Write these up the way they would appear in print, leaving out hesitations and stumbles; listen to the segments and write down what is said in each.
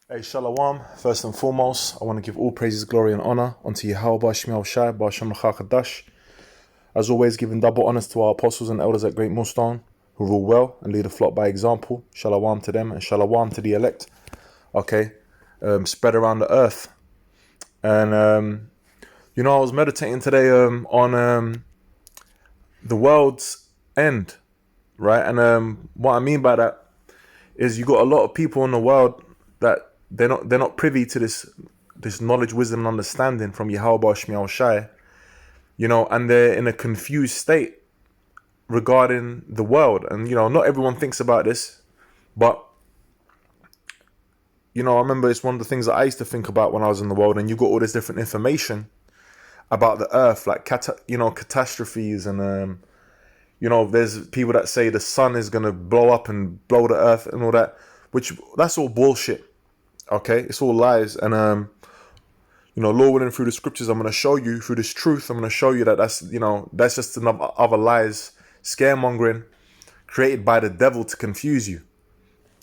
Hey, Shalom. First and foremost, I want to give all praises, glory, and honor unto Yahweh Shemiel Shai, Ba'ashem Chadash. As always, giving double honors to our apostles and elders at Great Millstone, who rule well and lead the flock by example. Shalom to them and shalom to the elect. Okay, spread around the earth. And, I was meditating today on the world's end, right? And what I mean by that is you got a lot of people in the world that they're not privy to this knowledge, wisdom, and understanding from Yahweh Shemiel Shai, and they're in a confused state regarding the world. And not everyone thinks about this, but I remember it's one of the things that I used to think about when I was in the world. And you got all this different information about the earth, like catastrophes, and there's people that say the sun is gonna blow up and blow the earth and all that, which that's all bullshit. Okay, it's all lies. And Lord willing, through the scriptures, I'm going to show you, through this truth, I'm going to show you that that's just another other lies, scaremongering, created by the devil to confuse you.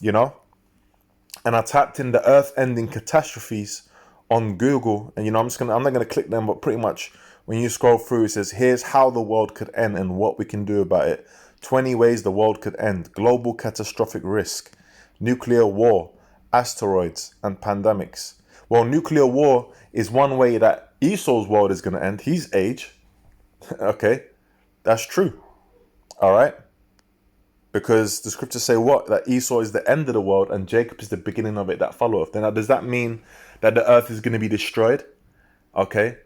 And I typed in the earth-ending catastrophes on Google, and I'm not gonna click them, but pretty much when you scroll through, it says, here's how the world could end and what we can do about it. 20 ways the world could end: global catastrophic risk, nuclear war, asteroids, and pandemics. Well, nuclear war is one way that Esau's world is going to end. His age. Okay, that's true. All right. Because the scriptures say what? That Esau is the end of the world and Jacob is the beginning of it that followeth. Then does that mean that the earth is going to be destroyed? Okay.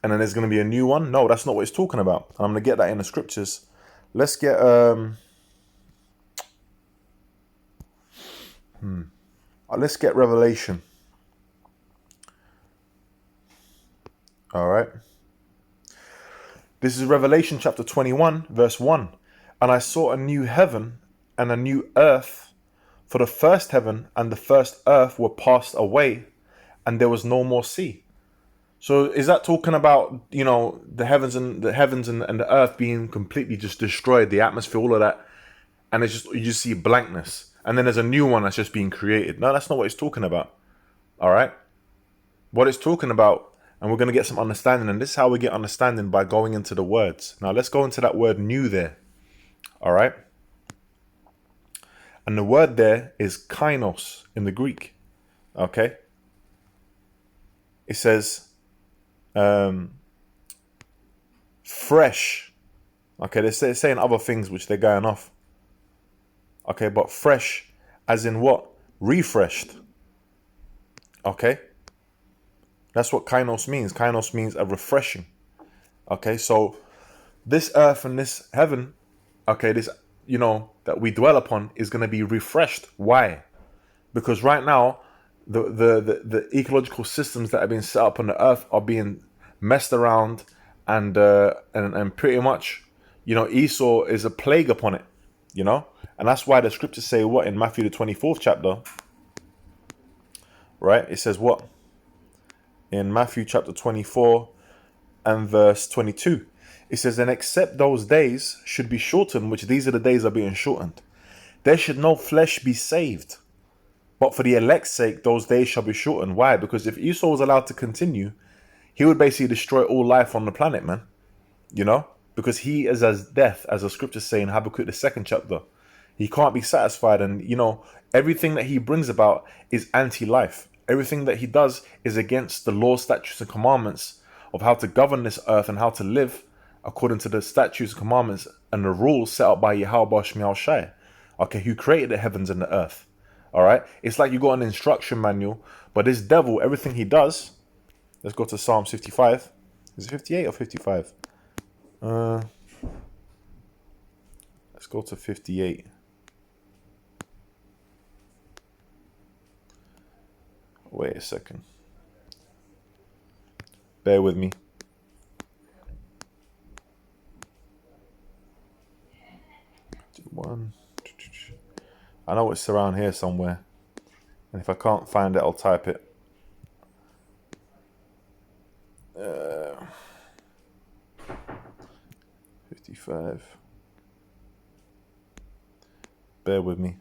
And then there's going to be a new one? No, that's not what it's talking about. And I'm going to get that in the scriptures. Let's get let's get Revelation. All right. This is Revelation chapter 21, verse 1. And I saw a new heaven and a new earth, for the first heaven and the first earth were passed away, and there was no more sea. So is that talking about, the heavens and the earth being completely just destroyed, the atmosphere, all of that, and it's just you just see blankness, and then there's a new one that's just being created? No, that's not what it's talking about. All right. What it's talking about, and we're going to get some understanding, and this is how we get understanding, by going into the words. Now let's go into that word new there. All right. And the word there is kainos in the Greek. Okay. It says fresh. Okay, they're saying other things which they're going off. Okay, but fresh as in what? Refreshed. Okay. That's what kainos means. Kainos means a refreshing. Okay, so this earth and this heaven, okay, this, that we dwell upon is going to be refreshed. Why? Because right now, the ecological systems that have been set up on the earth are being messed around, and pretty much, Esau is a plague upon it, and that's why the scriptures say what in Matthew the 24th chapter, right? It says what? In Matthew chapter 24 and verse 22, it says, and except those days should be shortened, which these are the days are being shortened, there should no flesh be saved. But for the elect's sake, those days shall be shortened. Why? Because if Esau was allowed to continue, he would basically destroy all life on the planet, man. Because he is as death, as the scriptures say in Habakkuk the 2nd chapter. He can't be satisfied, and everything that he brings about is anti-life. Everything that he does is against the law, statutes, and commandments of how to govern this earth and how to live according to the statutes, commandments, and the rules set up by Yahweh Shemiel Shai, okay, who created the heavens and the earth. All right, it's like you got an instruction manual, but this devil, everything he does. Let's go to Psalm 55. Is it 58 or 55? Let's go to 58. Wait a second. Bear with me. One. I know it's around here somewhere, and if I can't find it, I'll type it. 55. Bear with me.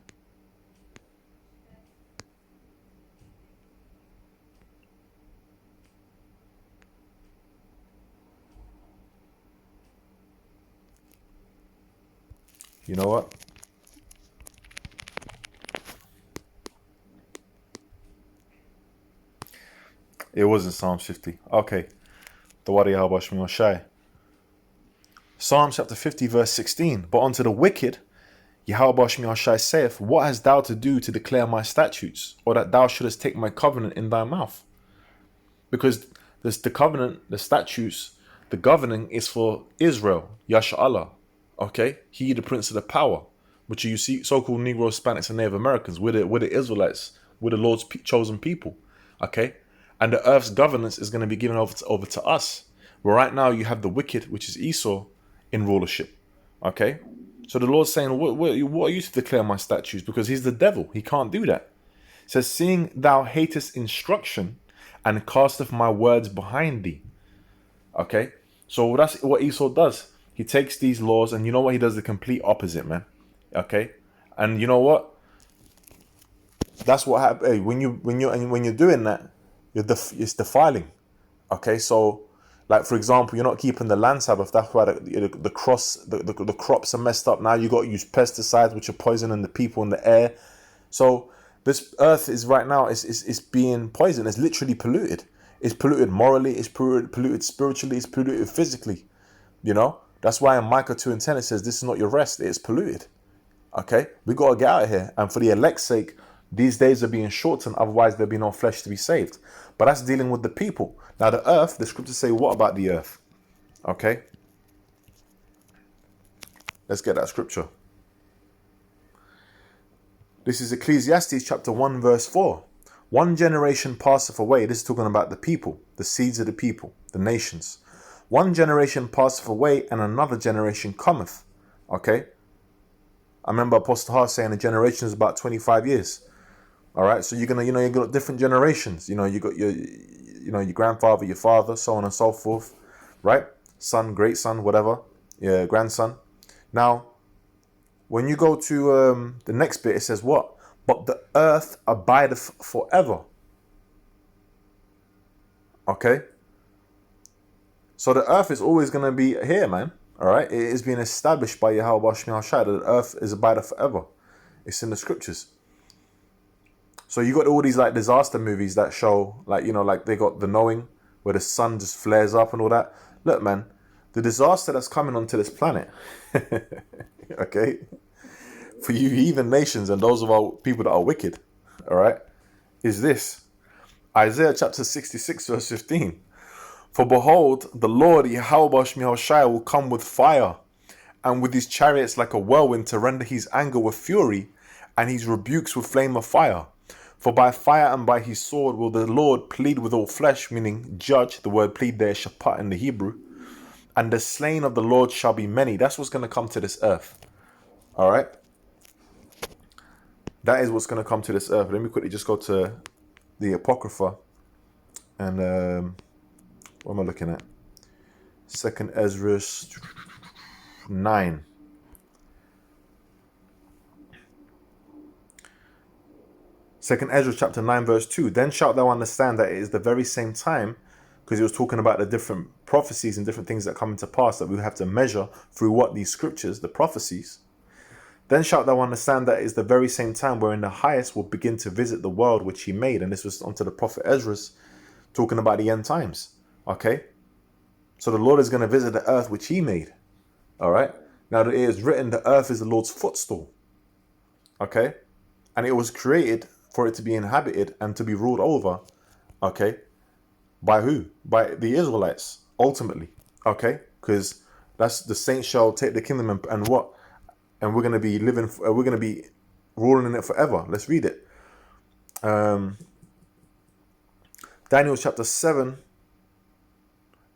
You know what? It wasn't Psalms 50. Okay. The Wadi Habash Shai. Psalms chapter 50 verse 16. But unto the wicked, Yahweh Shai saith, what hast thou to do to declare my statutes, or that thou shouldest take my covenant in thy mouth? Because the covenant, the statutes, the governing is for Israel, Yasha Allah. Okay? He the prince of the power. Which you see, so-called Negroes, Hispanics, and Native Americans. We're the Israelites. We're the Lord's chosen people. Okay? And the earth's governance is going to be given over to us. Well, right now you have the wicked, which is Esau, in rulership. Okay? So the Lord's saying, what are you to declare my statutes? Because he's the devil. He can't do that. It says, seeing thou hatest instruction and casteth my words behind thee. Okay? So that's what Esau does. He takes these laws, and you know what? He does the complete opposite, man. Okay? And you know what? That's what happens. Hey, when you're doing that, it's defiling. Okay? So, like, for example, you're not keeping the land Sabbath. That's why the crops are messed up. Now you got to use pesticides, which are poisoning the people in the air. So this earth is right now is being poisoned. It's literally polluted. It's polluted morally. It's polluted spiritually. It's polluted physically. You know, that's why in Micah 2:10 it says, "This is not your rest. It is polluted." Okay, we got to get out of here. And for the elect's sake, these days are being shortened. Otherwise, there'll be no flesh to be saved. But that's dealing with the people. Now, the earth, the scriptures say, what about the earth? Okay. Let's get that scripture. This is Ecclesiastes chapter 1 verse 4. One generation passeth away. This is talking about the people, the seeds of the people, the nations. One generation passeth away and another generation cometh. Okay. I remember Apostle Hart saying a generation is about 25 years. All right. So you're going to, you got different generations. You got your grandfather, your father, so on and so forth. Right. Son, great son, whatever. Yeah. Grandson. Now, when you go to the next bit, it says what? But the earth abideth forever. Okay. So the earth is always going to be here, man. All right. It is being established by Yahweh Shai that the earth is abideth forever. It's in the scriptures. So you got all these like disaster movies that show like, like they got The Knowing where the sun just flares up and all that. Look, man, the disaster that's coming onto this planet, okay, for you heathen nations and those of our people that are wicked, all right, is this. Isaiah chapter 66 verse 15. For behold, the Lord Yahweh Shai will come with fire, and with his chariots like a whirlwind to render his anger with fury, and his rebukes with flame of fire. For by fire and by his sword will the Lord plead with all flesh, meaning judge. The word plead there is shapat in the Hebrew. And the slain of the Lord shall be many. That's what's going to come to this earth. All right? That is what's going to come to this earth. Let me quickly just go to the Apocrypha. And what am I looking at? 2nd Ezra 9. Second Ezra chapter 9 verse 2. Then shalt thou understand that it is the very same time, because he was talking about the different prophecies and different things that come into pass that we have to measure through what these scriptures, the prophecies. Then shalt thou understand that it is the very same time wherein the highest will begin to visit the world which he made. And this was unto the prophet Ezra's talking about the end times. Okay. So the Lord is going to visit the earth which he made. All right. Now it is written, the earth is the Lord's footstool. Okay. And it was created for it to be inhabited and to be ruled over, okay, by who? By the Israelites, ultimately, okay? Because that's the saints shall take the kingdom and what? And we're going to be we're going to be ruling in it forever. Let's read it. Daniel chapter 7,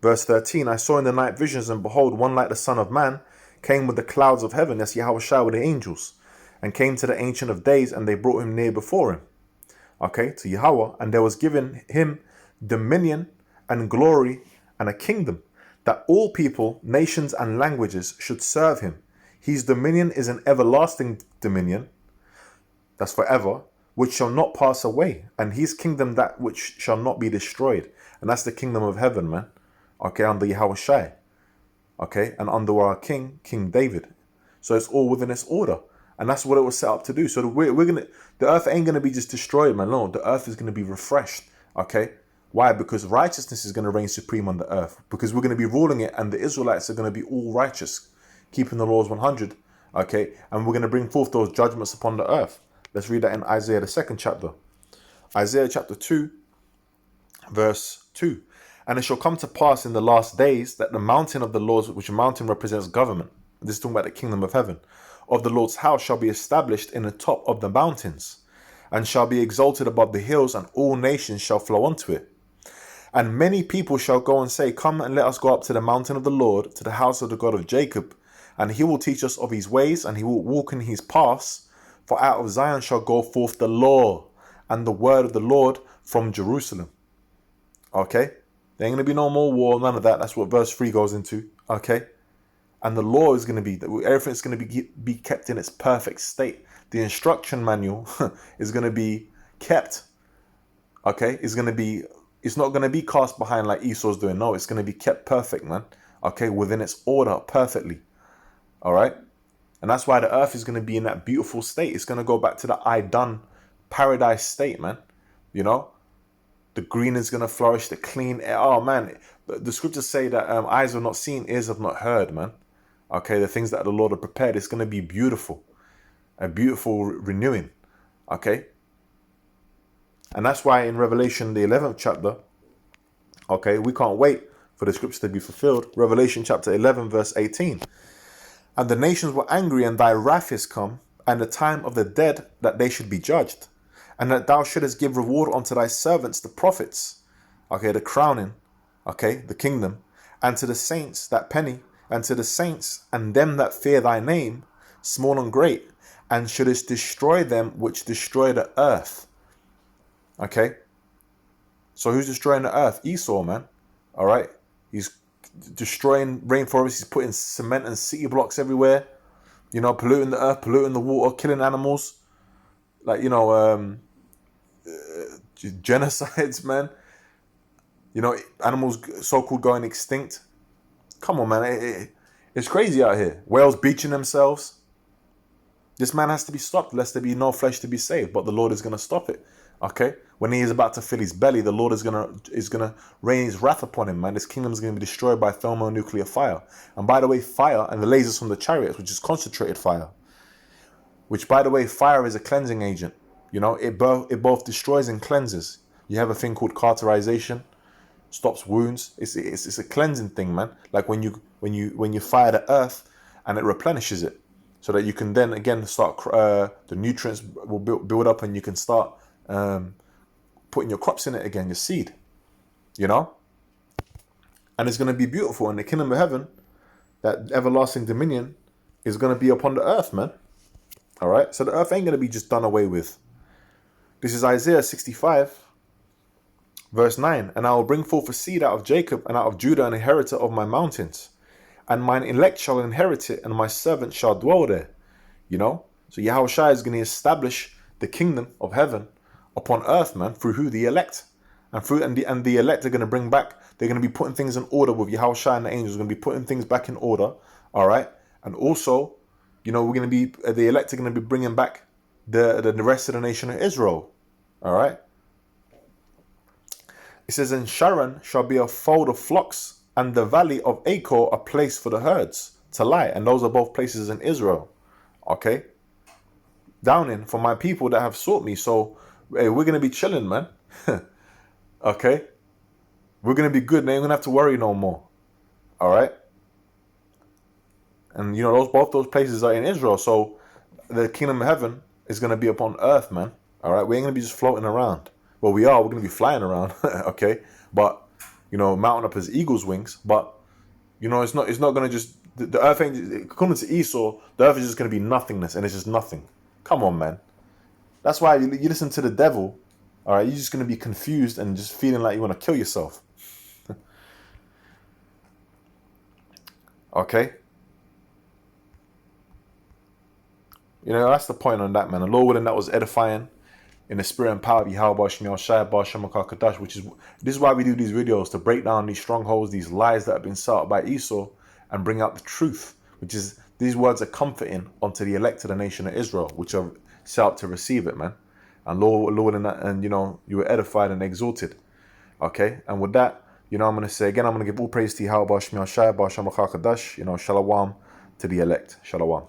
verse 13. I saw in the night visions, and behold, one like the Son of Man came with the clouds of heaven. That's Yahweh Shai with the angels. And came to the Ancient of Days, and they brought him near before him. Okay, to Yahweh. And there was given him dominion and glory and a kingdom, that all people, nations, and languages should serve him. His dominion is an everlasting dominion, that's forever, which shall not pass away. And his kingdom that which shall not be destroyed. And that's the kingdom of heaven, man. Okay, under Yahweh Shai. Okay, and under our king, King David. So it's all within its order. And that's what it was set up to do. So the earth ain't going to be just destroyed, man. No, the earth is going to be refreshed. Okay. Why? Because righteousness is going to reign supreme on the earth. Because we're going to be ruling it, and the Israelites are going to be all righteous, keeping the laws 100. Okay. And we're going to bring forth those judgments upon the earth. Let's read that in Isaiah, the 2nd chapter. Isaiah chapter 2, verse 2. And it shall come to pass in the last days that the mountain of the Lord, which a mountain represents government, this is talking about the kingdom of heaven, of the Lord's house shall be established in the top of the mountains, and shall be exalted above the hills, and all nations shall flow unto it. And many people shall go and say, come and let us go up to the mountain of the Lord, to the house of the God of Jacob, and he will teach us of his ways, and he will walk in his paths. For out of Zion shall go forth the law and the word of the Lord from Jerusalem. Okay? There ain't going to be no more war, none of that. That's what verse 3 goes into. Okay? And the law is going to be, everything's going to be kept in its perfect state. The instruction manual is going to be kept. Okay? It's not going to be cast behind like Esau's doing. No, it's going to be kept perfect, man. Okay? Within its order perfectly. All right? And that's why the earth is going to be in that beautiful state. It's going to go back to the I-done paradise state, man. You know? The green is going to flourish, the clean air. Oh, man. The scriptures say that eyes have not seen, ears have not heard, man. Okay? The things that the Lord have prepared, it's going to be beautiful. A beautiful renewing. Okay? And that's why in Revelation, the 11th chapter, okay, we can't wait for the scripture to be fulfilled. Revelation chapter 11, verse 18. And the nations were angry, and thy wrath is come, and the time of the dead that they should be judged, and that thou shouldest give reward unto thy servants, the prophets, okay, the crowning, okay, the kingdom, and to the saints that penny, and to the saints and them that fear thy name, small and great, and shouldest destroy them which destroy the earth. Okay? So who's destroying the earth? Esau, man. All right? He's destroying rainforests. He's putting cement and city blocks everywhere. You know, polluting the earth, polluting the water, killing animals. Like, you know, genocides, man. You know, animals so-called going extinct. Come on, man. It's crazy out here. Whales beaching themselves. This man has to be stopped, lest there be no flesh to be saved. But the Lord is going to stop it. Okay? When he is about to fill his belly, the Lord is gonna rain his wrath upon him, man. This kingdom is going to be destroyed by thermonuclear fire. And by the way, fire and the lasers from the chariots, which is concentrated fire. Which, by the way, fire is a cleansing agent. You know, it both destroys and cleanses. You have a thing called cauterization, stops wounds. It's a cleansing thing, man. Like when you fire the earth and it replenishes it, so that you can then again start the nutrients will build up, and you can start putting your crops in it again, your seed, you know. And it's going to be beautiful, and the kingdom of heaven, that everlasting dominion, is going to be upon the earth, man. All right, so the earth ain't going to be just done away with. This is Isaiah 65, verse 9. And I will bring forth a seed out of Jacob, and out of Judah an inheritor of my mountains, and mine elect shall inherit it, and my servant shall dwell there. You know, so Yahushua is going to establish the kingdom of heaven upon earth, man, through who? The elect. And the elect are going to bring back, they're going to be putting things in order with Yahushua, and the angels are going to be putting things back in order. All right. And also, you know, we're going to be, the elect are going to be bringing back the rest of the nation of Israel. All right. It says, and Sharon shall be a fold of flocks, and the valley of Achor a place for the herds to lie. And those are both places in Israel. Okay. Down in for my people that have sought me. So, hey, we're going to be chilling, man. Okay? We're going to be good. They ain't going to have to worry no more. All right? And, you know, both those places are in Israel. So, the kingdom of heaven is going to be upon earth, man. All right? We ain't going to be just floating around. Well, we are. We're going to be flying around. Okay? But, you know, mounting up as eagle's wings. But, you know, it's not going to just... The earth ain't... According to Esau, the earth is just going to be nothingness. And it's just nothing. Come on, man. That's why you listen to the devil, all right, you're just going to be confused and just feeling like you want to kill yourself. Okay? You know, that's the point on that, man. The Lord willing, that was edifying in the spirit and power of Yahweh Shemiel Shai Bar Shemakah Kadash, this is why we do these videos, to break down these strongholds, these lies that have been set up by Esau, and bring out the truth, which is These words are comforting unto the elect of the nation of Israel, which are set up to receive it, man. And Lord, and you were edified and exalted. Okay, and with that, I'm gonna say again, I'm gonna give all praise to Yahweh Shmi Shai, Shalom to the elect. Shalom.